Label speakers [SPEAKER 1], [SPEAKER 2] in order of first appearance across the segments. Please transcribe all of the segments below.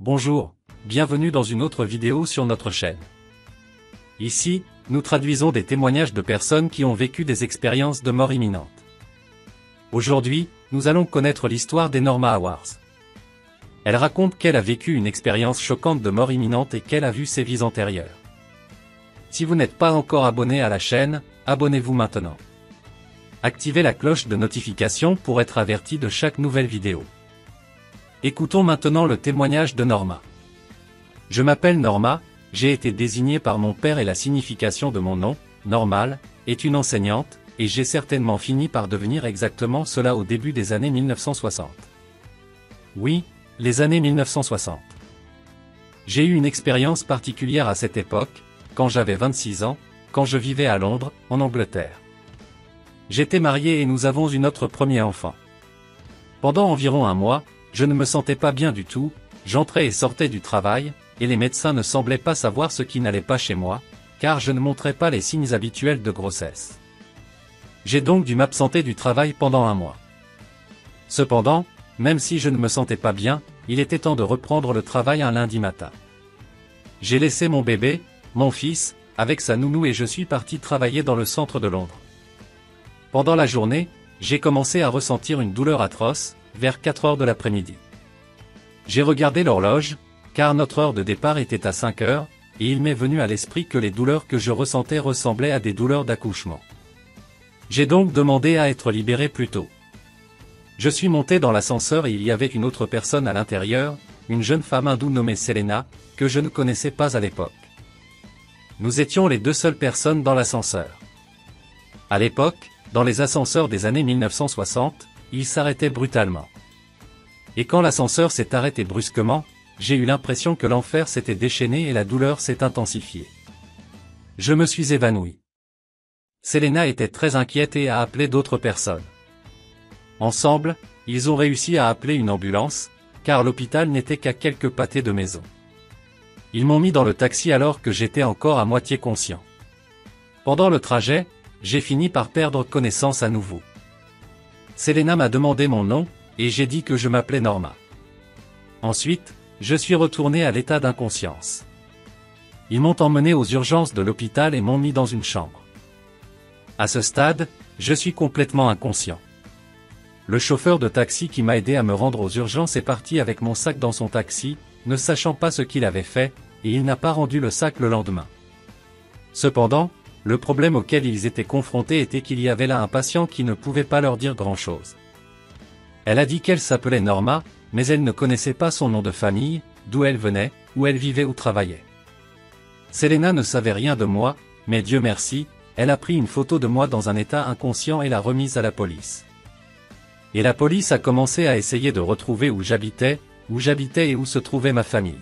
[SPEAKER 1] Bonjour, bienvenue dans une autre vidéo sur notre chaîne. Ici, nous traduisons des témoignages de personnes qui ont vécu des expériences de mort imminente. Aujourd'hui, nous allons connaître l'histoire d'Enorma Awards. Elle raconte qu'elle a vécu une expérience choquante de mort imminente et qu'elle a vu ses vies antérieures. Si vous n'êtes pas encore abonné à la chaîne, abonnez-vous maintenant. Activez la cloche de notification pour être averti de chaque nouvelle vidéo. Écoutons maintenant le témoignage de Norma. Je m'appelle Norma, j'ai été désignée par mon père et la signification de mon nom, Normal, est une enseignante, et j'ai certainement fini par devenir exactement cela au début des années 1960. Oui, les années 1960. J'ai eu une expérience particulière à cette époque, quand j'avais 26 ans, quand je vivais à Londres, en Angleterre. J'étais marié et nous avons eu notre premier enfant. Pendant environ un mois, je ne me sentais pas bien du tout, j'entrais et sortais du travail, et les médecins ne semblaient pas savoir ce qui n'allait pas chez moi, car je ne montrais pas les signes habituels de grossesse. J'ai donc dû m'absenter du travail pendant un mois. Cependant, même si je ne me sentais pas bien, il était temps de reprendre le travail un lundi matin. J'ai laissé mon bébé, mon fils, avec sa nounou et je suis parti travailler dans le centre de Londres. Pendant la journée, j'ai commencé à ressentir une douleur atroce, vers 4 heures de l'après-midi. J'ai regardé l'horloge, car notre heure de départ était à 5 heures, et il m'est venu à l'esprit que les douleurs que je ressentais ressemblaient à des douleurs d'accouchement. J'ai donc demandé à être libéré plus tôt. Je suis monté dans l'ascenseur et il y avait une autre personne à l'intérieur, une jeune femme hindoue nommée Selena, que je ne connaissais pas à l'époque. Nous étions les deux seules personnes dans l'ascenseur. À l'époque, dans les ascenseurs des années 1960, il s'arrêtait brutalement. Et quand l'ascenseur s'est arrêté brusquement, j'ai eu l'impression que l'enfer s'était déchaîné et la douleur s'est intensifiée. Je me suis évanoui. Selena était très inquiète et a appelé d'autres personnes. Ensemble, ils ont réussi à appeler une ambulance, car l'hôpital n'était qu'à quelques pâtés de maison. Ils m'ont mis dans le taxi alors que j'étais encore à moitié conscient. Pendant le trajet, j'ai fini par perdre connaissance à nouveau. Selena m'a demandé mon nom, et j'ai dit que je m'appelais Norma. Ensuite, je suis retourné à l'état d'inconscience. Ils m'ont emmené aux urgences de l'hôpital et m'ont mis dans une chambre. À ce stade, je suis complètement inconscient. Le chauffeur de taxi qui m'a aidé à me rendre aux urgences est parti avec mon sac dans son taxi, ne sachant pas ce qu'il avait fait, et il n'a pas rendu le sac le lendemain. Cependant, le problème auquel ils étaient confrontés était qu'il y avait là un patient qui ne pouvait pas leur dire grand-chose. Elle a dit qu'elle s'appelait Norma, mais elle ne connaissait pas son nom de famille, d'où elle venait, où elle vivait ou travaillait. Selena ne savait rien de moi, mais Dieu merci, elle a pris une photo de moi dans un état inconscient et l'a remise à la police. Et la police a commencé à essayer de retrouver où j'habitais et où se trouvait ma famille.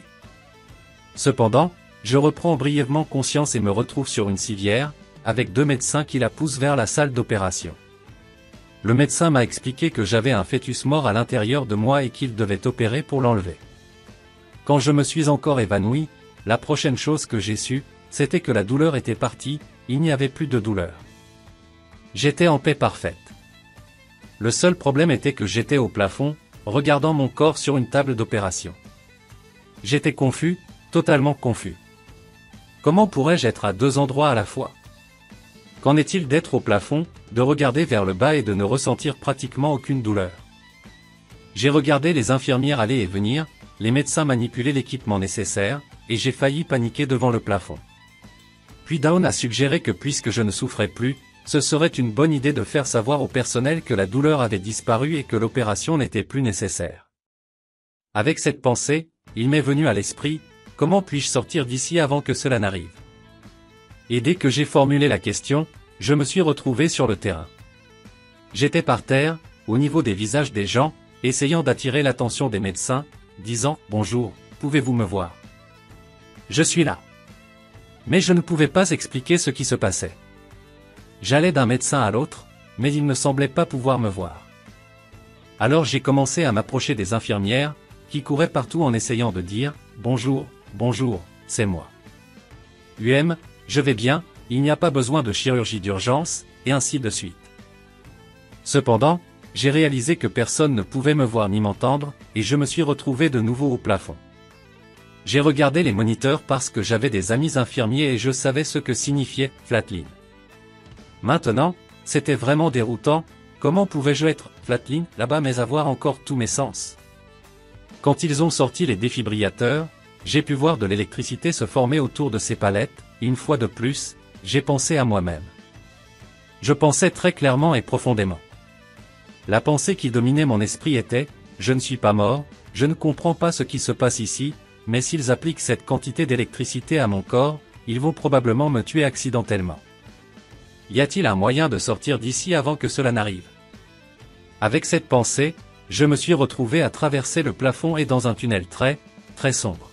[SPEAKER 1] Cependant, je reprends brièvement conscience et me retrouve sur une civière, avec deux médecins qui la poussent vers la salle d'opération. Le médecin m'a expliqué que j'avais un fœtus mort à l'intérieur de moi et qu'il devait opérer pour l'enlever. Quand je me suis encore évanoui, la prochaine chose que j'ai su, c'était que la douleur était partie, il n'y avait plus de douleur. J'étais en paix parfaite. Le seul problème était que j'étais au plafond, regardant mon corps sur une table d'opération. J'étais confus, totalement confus. Comment pourrais-je être à deux endroits à la fois? Qu'en est-il d'être au plafond, de regarder vers le bas et de ne ressentir pratiquement aucune douleur? J'ai regardé les infirmières aller et venir, les médecins manipuler l'équipement nécessaire, et j'ai failli paniquer devant le plafond. Puis Dawn a suggéré que puisque je ne souffrais plus, ce serait une bonne idée de faire savoir au personnel que la douleur avait disparu et que l'opération n'était plus nécessaire. Avec cette pensée, il m'est venu à l'esprit, comment puis-je sortir d'ici avant que cela n'arrive? Et dès que j'ai formulé la question, je me suis retrouvé sur le terrain. J'étais par terre, au niveau des visages des gens, essayant d'attirer l'attention des médecins, disant « Bonjour, pouvez-vous me voir? Je suis là. » Mais je ne pouvais pas expliquer ce qui se passait. J'allais d'un médecin à l'autre, mais ils ne semblaient pas pouvoir me voir. Alors j'ai commencé à m'approcher des infirmières, qui couraient partout en essayant de dire « Bonjour, bonjour, c'est moi. Je vais bien, il n'y a pas besoin de chirurgie d'urgence, et ainsi de suite. » Cependant, j'ai réalisé que personne ne pouvait me voir ni m'entendre, et je me suis retrouvé de nouveau au plafond. J'ai regardé les moniteurs parce que j'avais des amis infirmiers et je savais ce que signifiait « flatline ». Maintenant, c'était vraiment déroutant, comment pouvais-je être « flatline » là-bas mais avoir encore tous mes sens? Quand ils ont sorti les défibrillateurs, j'ai pu voir de l'électricité se former autour de ces palettes, et une fois de plus, j'ai pensé à moi-même. Je pensais très clairement et profondément. La pensée qui dominait mon esprit était « Je ne suis pas mort, je ne comprends pas ce qui se passe ici, mais s'ils appliquent cette quantité d'électricité à mon corps, ils vont probablement me tuer accidentellement. Y a-t-il un moyen de sortir d'ici avant que cela n'arrive ?» Avec cette pensée, je me suis retrouvé à traverser le plafond et dans un tunnel très sombre.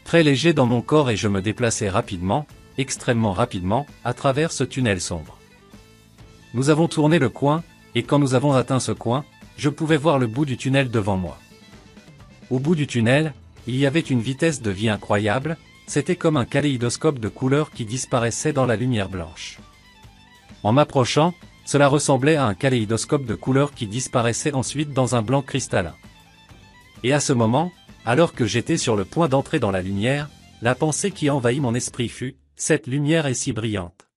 [SPEAKER 1] Très léger dans mon corps et je me déplaçais rapidement, extrêmement rapidement, à travers ce tunnel sombre. Nous avons tourné le coin, et quand nous avons atteint ce coin, je pouvais voir le bout du tunnel devant moi. Au bout du tunnel, il y avait une vitesse de vie incroyable, c'était comme un kaléidoscope de couleurs qui disparaissait dans la lumière blanche. En m'approchant, cela ressemblait à un kaléidoscope de couleurs qui disparaissait ensuite dans un blanc cristallin. Et à ce moment, alors que j'étais sur le point d'entrer dans la lumière, la pensée qui envahit mon esprit fut « Cette lumière est si brillante.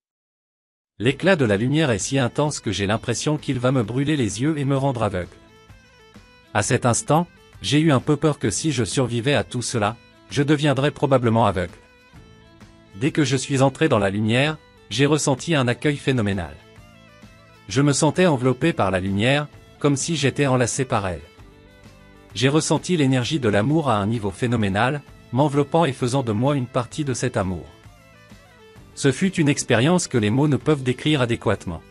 [SPEAKER 1] L'éclat de la lumière est si intense que j'ai l'impression qu'il va me brûler les yeux et me rendre aveugle. » À cet instant, j'ai eu un peu peur que si je survivais à tout cela, je deviendrais probablement aveugle. Dès que je suis entré dans la lumière, j'ai ressenti un accueil phénoménal. Je me sentais enveloppé par la lumière, comme si j'étais enlacé par elle. J'ai ressenti l'énergie de l'amour à un niveau phénoménal, m'enveloppant et faisant de moi une partie de cet amour. Ce fut une expérience que les mots ne peuvent décrire adéquatement.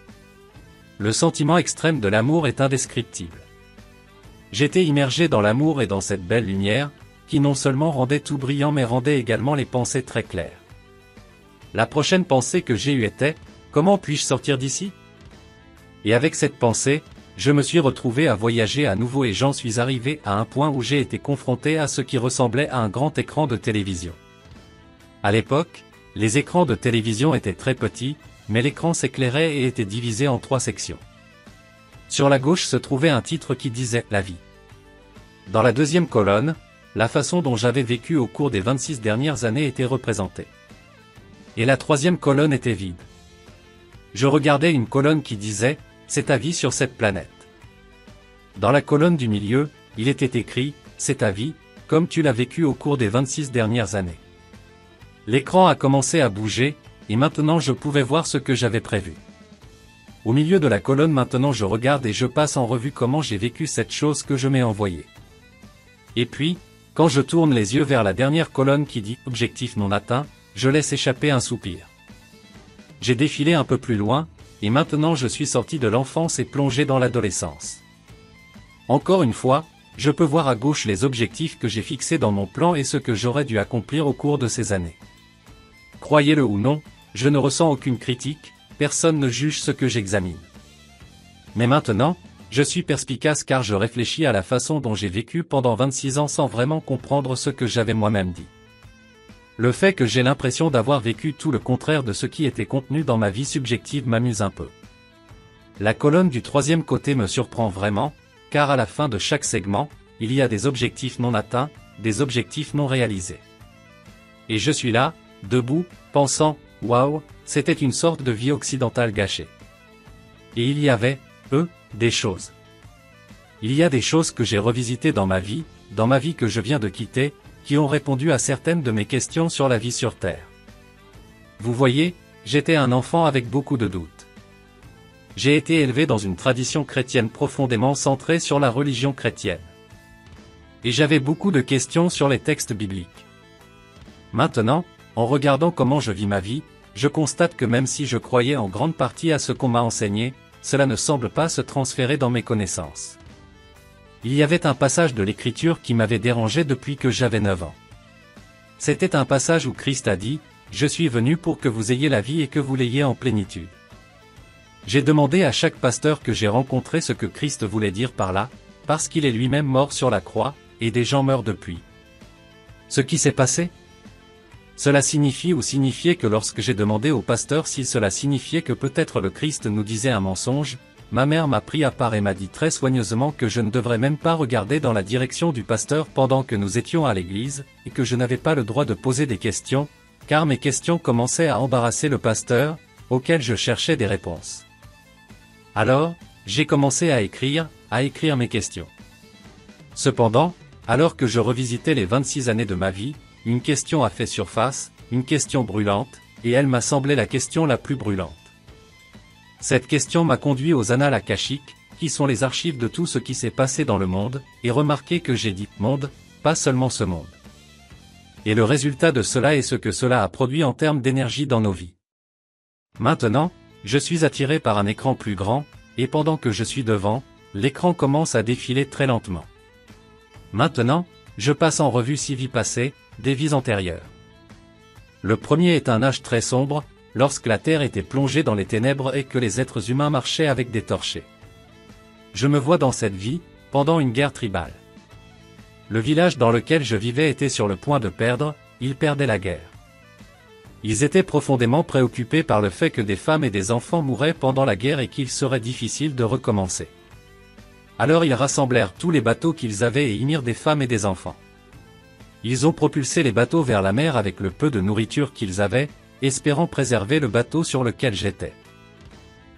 [SPEAKER 1] Le sentiment extrême de l'amour est indescriptible. J'étais immergé dans l'amour et dans cette belle lumière, qui non seulement rendait tout brillant mais rendait également les pensées très claires. La prochaine pensée que j'ai eue était « Comment puis-je sortir d'ici ?» Et avec cette pensée, je me suis retrouvé à voyager à nouveau et j'en suis arrivé à un point où j'ai été confronté à ce qui ressemblait à un grand écran de télévision. À l'époque, les écrans de télévision étaient très petits, mais l'écran s'éclairait et était divisé en 3 sections. Sur la gauche se trouvait un titre qui disait « La vie ». Dans la deuxième colonne, la façon dont j'avais vécu au cours des 26 dernières années était représentée. Et la troisième colonne était vide. Je regardais une colonne qui disait « C'est ta vie sur cette planète ». Dans la colonne du milieu, il était écrit « C'est ta vie, comme tu l'as vécu au cours des 26 dernières années ». L'écran a commencé à bouger, et maintenant je pouvais voir ce que j'avais prévu. Au milieu de la colonne maintenant je regarde et je passe en revue comment j'ai vécu cette chose que je m'ai envoyée. Et puis, quand je tourne les yeux vers la dernière colonne qui dit « Objectif non atteint », je laisse échapper un soupir. J'ai défilé un peu plus loin, et maintenant je suis sorti de l'enfance et plongé dans l'adolescence. Encore une fois, je peux voir à gauche les objectifs que j'ai fixés dans mon plan et ce que j'aurais dû accomplir au cours de ces années. Croyez-le ou non, je ne ressens aucune critique, personne ne juge ce que j'examine. Mais maintenant, je suis perspicace car je réfléchis à la façon dont j'ai vécu pendant 26 ans sans vraiment comprendre ce que j'avais moi-même dit. Le fait que j'ai l'impression d'avoir vécu tout le contraire de ce qui était contenu dans ma vie subjective m'amuse un peu. La colonne du troisième côté me surprend vraiment, car à la fin de chaque segment, il y a des objectifs non atteints, des objectifs non réalisés. Et je suis là, debout, pensant, waouh, c'était une sorte de vie occidentale gâchée. Et il y avait, des choses. Il y a des choses que j'ai revisitées dans ma vie que je viens de quitter, qui ont répondu à certaines de mes questions sur la vie sur Terre. Vous voyez, j'étais un enfant avec beaucoup de doutes. J'ai été élevé dans une tradition chrétienne profondément centrée sur la religion chrétienne. Et j'avais beaucoup de questions sur les textes bibliques. Maintenant, en regardant comment je vis ma vie, je constate que même si je croyais en grande partie à ce qu'on m'a enseigné, cela ne semble pas se transférer dans mes connaissances. Il y avait un passage de l'Écriture qui m'avait dérangé depuis que j'avais 9 ans. C'était un passage où Christ a dit « Je suis venu pour que vous ayez la vie et que vous l'ayez en plénitude ». J'ai demandé à chaque pasteur que j'ai rencontré ce que Christ voulait dire par là, parce qu'il est lui-même mort sur la croix, et des gens meurent depuis. Ce qui s'est passé ? Cela signifie ou signifiait que lorsque j'ai demandé au pasteur si cela signifiait que peut-être le Christ nous disait un mensonge, ma mère m'a pris à part et m'a dit très soigneusement que je ne devrais même pas regarder dans la direction du pasteur pendant que nous étions à l'église, et que je n'avais pas le droit de poser des questions, car mes questions commençaient à embarrasser le pasteur, auquel je cherchais des réponses. Alors, j'ai commencé à écrire mes questions. Cependant, alors que je revisitais les 26 années de ma vie, une question a fait surface, une question brûlante, et elle m'a semblé la question la plus brûlante. Cette question m'a conduit aux annales akashiques, qui sont les archives de tout ce qui s'est passé dans le monde, et remarquez que j'ai dit « monde », pas seulement ce monde. Et le résultat de cela est ce que cela a produit en termes d'énergie dans nos vies. Maintenant, je suis attiré par un écran plus grand, et pendant que je suis devant, l'écran commence à défiler très lentement. Maintenant, je passe en revue 6 vies passées, des vies antérieures. Le premier est un âge très sombre, lorsque la Terre était plongée dans les ténèbres et que les êtres humains marchaient avec des torchets. Je me vois dans cette vie, pendant une guerre tribale. Le village dans lequel je vivais était sur le point de perdre, ils perdaient la guerre. Ils étaient profondément préoccupés par le fait que des femmes et des enfants mouraient pendant la guerre et qu'il serait difficile de recommencer. Alors ils rassemblèrent tous les bateaux qu'ils avaient et y mirent des femmes et des enfants. Ils ont propulsé les bateaux vers la mer avec le peu de nourriture qu'ils avaient, espérant préserver le bateau sur lequel j'étais.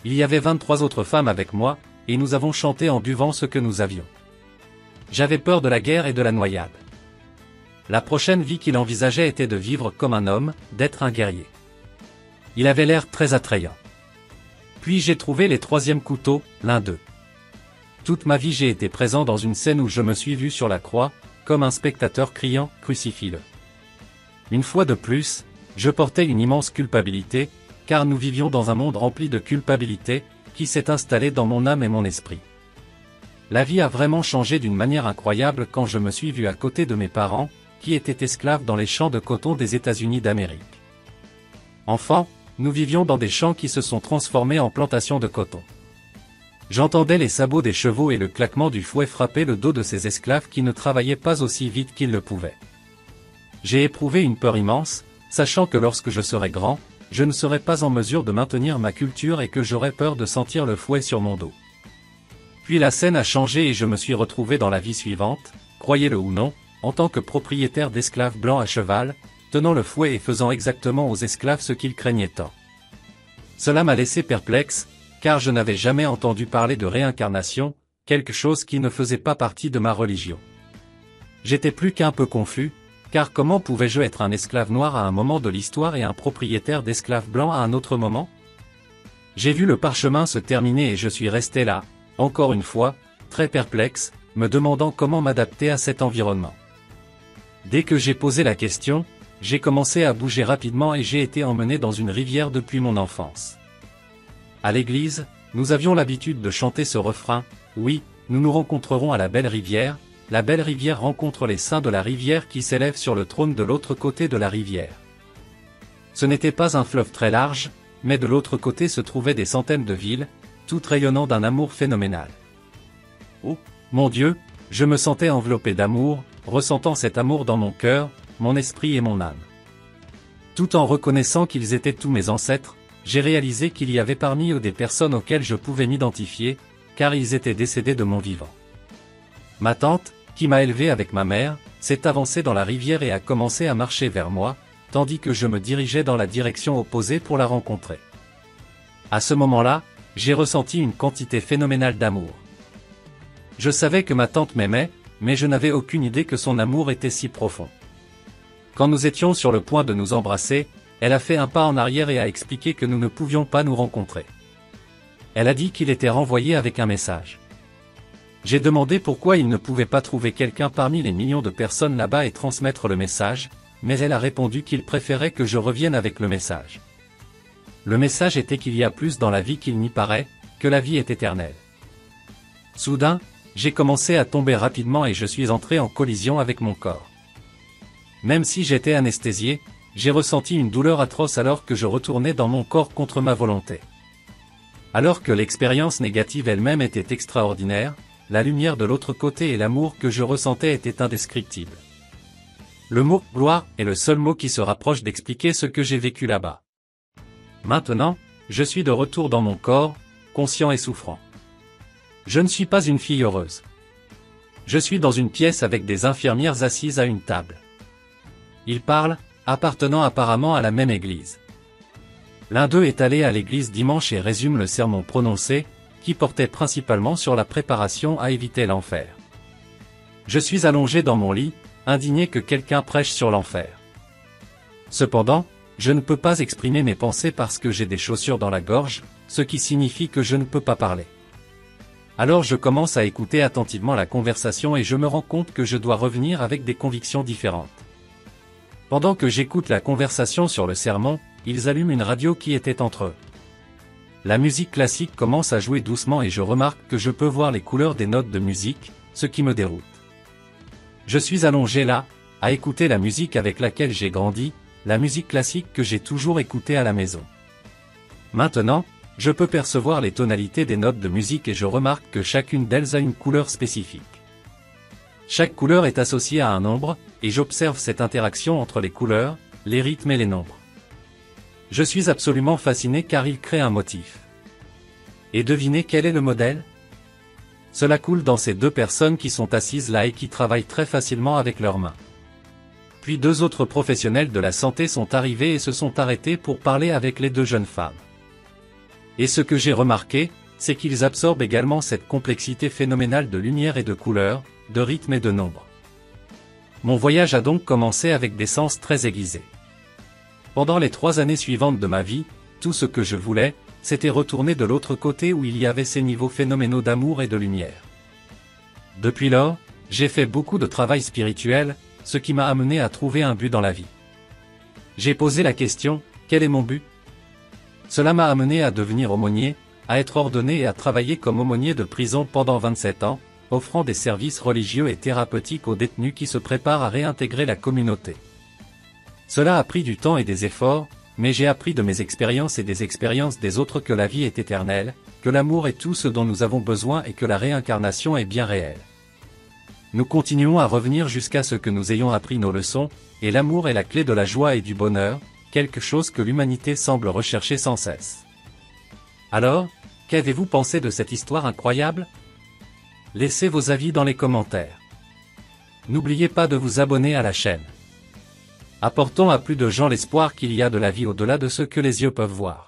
[SPEAKER 1] Il y avait 23 autres femmes avec moi, et nous avons chanté en buvant ce que nous avions. J'avais peur de la guerre et de la noyade. La prochaine vie qu'il envisageait était de vivre comme un homme, d'être un guerrier. Il avait l'air très attrayant. Puis j'ai trouvé les 3e couteaux, l'un d'eux. Toute ma vie j'ai été présent dans une scène où je me suis vu sur la croix, comme un spectateur criant « Crucifie-le ». Une fois de plus, je portais une immense culpabilité, car nous vivions dans un monde rempli de culpabilité, qui s'est installé dans mon âme et mon esprit. La vie a vraiment changé d'une manière incroyable quand je me suis vu à côté de mes parents, qui étaient esclaves dans les champs de coton des États-Unis d'Amérique. Enfant, nous vivions dans des champs qui se sont transformés en plantations de coton. J'entendais les sabots des chevaux et le claquement du fouet frapper le dos de ces esclaves qui ne travaillaient pas aussi vite qu'ils le pouvaient. J'ai éprouvé une peur immense, sachant que lorsque je serai grand, je ne serai pas en mesure de maintenir ma culture et que j'aurai peur de sentir le fouet sur mon dos. Puis la scène a changé et je me suis retrouvé dans la vie suivante, croyez-le ou non, en tant que propriétaire d'esclaves blancs à cheval, tenant le fouet et faisant exactement aux esclaves ce qu'ils craignaient tant. Cela m'a laissé perplexe, car je n'avais jamais entendu parler de réincarnation, quelque chose qui ne faisait pas partie de ma religion. J'étais plus qu'un peu confus, car comment pouvais-je être un esclave noir à un moment de l'histoire et un propriétaire d'esclaves blancs à un autre moment? J'ai vu le parchemin se terminer et je suis resté là, encore une fois, très perplexe, me demandant comment m'adapter à cet environnement. Dès que j'ai posé la question, j'ai commencé à bouger rapidement et j'ai été emmené dans une rivière depuis mon enfance. À l'église, nous avions l'habitude de chanter ce refrain, « Oui, nous nous rencontrerons à la belle rivière », la belle rivière rencontre les saints de la rivière qui s'élèvent sur le trône de l'autre côté de la rivière. Ce n'était pas un fleuve très large, mais de l'autre côté se trouvaient des centaines de villes, toutes rayonnant d'un amour phénoménal. Oh, mon Dieu, je me sentais enveloppé d'amour, ressentant cet amour dans mon cœur, mon esprit et mon âme. Tout en reconnaissant qu'ils étaient tous mes ancêtres, j'ai réalisé qu'il y avait parmi eux des personnes auxquelles je pouvais m'identifier, car ils étaient décédés de mon vivant. Ma tante, qui m'a élevé avec ma mère, s'est avancée dans la rivière et a commencé à marcher vers moi, tandis que je me dirigeais dans la direction opposée pour la rencontrer. À ce moment-là, j'ai ressenti une quantité phénoménale d'amour. Je savais que ma tante m'aimait, mais je n'avais aucune idée que son amour était si profond. Quand nous étions sur le point de nous embrasser, elle a fait un pas en arrière et a expliqué que nous ne pouvions pas nous rencontrer. Elle a dit qu'il était renvoyé avec un message. J'ai demandé pourquoi il ne pouvait pas trouver quelqu'un parmi les millions de personnes là-bas et transmettre le message, mais elle a répondu qu'il préférait que je revienne avec le message. Le message était qu'il y a plus dans la vie qu'il n'y paraît, que la vie est éternelle. Soudain, j'ai commencé à tomber rapidement et je suis entré en collision avec mon corps. Même si j'étais anesthésié, j'ai ressenti une douleur atroce alors que je retournais dans mon corps contre ma volonté. Alors que l'expérience négative elle-même était extraordinaire, la lumière de l'autre côté et l'amour que je ressentais étaient indescriptibles. Le mot « gloire » est le seul mot qui se rapproche d'expliquer ce que j'ai vécu là-bas. Maintenant, je suis de retour dans mon corps, conscient et souffrant. Je ne suis pas une fille heureuse. Je suis dans une pièce avec des infirmières assises à une table. Ils parlent, appartenant apparemment à la même église. L'un d'eux est allé à l'église dimanche et résume le sermon prononcé, qui portait principalement sur la préparation à éviter l'enfer. Je suis allongé dans mon lit, indigné que quelqu'un prêche sur l'enfer. Cependant, je ne peux pas exprimer mes pensées parce que j'ai des chaussures dans la gorge, ce qui signifie que je ne peux pas parler. Alors je commence à écouter attentivement la conversation et je me rends compte que je dois revenir avec des convictions différentes. Pendant que j'écoute la conversation sur le sermon, ils allument une radio qui était entre eux. La musique classique commence à jouer doucement et je remarque que je peux voir les couleurs des notes de musique, ce qui me déroute. Je suis allongé là, à écouter la musique avec laquelle j'ai grandi, la musique classique que j'ai toujours écoutée à la maison. Maintenant, je peux percevoir les tonalités des notes de musique et je remarque que chacune d'elles a une couleur spécifique. Chaque couleur est associée à un nombre, et j'observe cette interaction entre les couleurs, les rythmes et les nombres. Je suis absolument fasciné car il crée un motif. Et devinez quel est le modèle? Cela coule dans ces deux personnes qui sont assises là et qui travaillent très facilement avec leurs mains. Puis deux autres professionnels de la santé sont arrivés et se sont arrêtés pour parler avec les deux jeunes femmes. Et ce que j'ai remarqué, c'est qu'ils absorbent également cette complexité phénoménale de lumière et de couleurs, de rythme et de nombre. Mon voyage a donc commencé avec des sens très aiguisés. Pendant les 3 années suivantes de ma vie, tout ce que je voulais, c'était retourner de l'autre côté où il y avait ces niveaux phénoménaux d'amour et de lumière. Depuis lors, j'ai fait beaucoup de travail spirituel, ce qui m'a amené à trouver un but dans la vie. J'ai posé la question, quel est mon but? Cela m'a amené à devenir aumônier, à être ordonné et à travailler comme aumônier de prison pendant 27 ans, offrant des services religieux et thérapeutiques aux détenus qui se préparent à réintégrer la communauté. Cela a pris du temps et des efforts, mais j'ai appris de mes expériences et des expériences des autres que la vie est éternelle, que l'amour est tout ce dont nous avons besoin et que la réincarnation est bien réelle. Nous continuons à revenir jusqu'à ce que nous ayons appris nos leçons, et l'amour est la clé de la joie et du bonheur, quelque chose que l'humanité semble rechercher sans cesse. Alors, qu'avez-vous pensé de cette histoire incroyable? Laissez vos avis dans les commentaires. N'oubliez pas de vous abonner à la chaîne. Apportons à plus de gens l'espoir qu'il y a de la vie au-delà de ce que les yeux peuvent voir.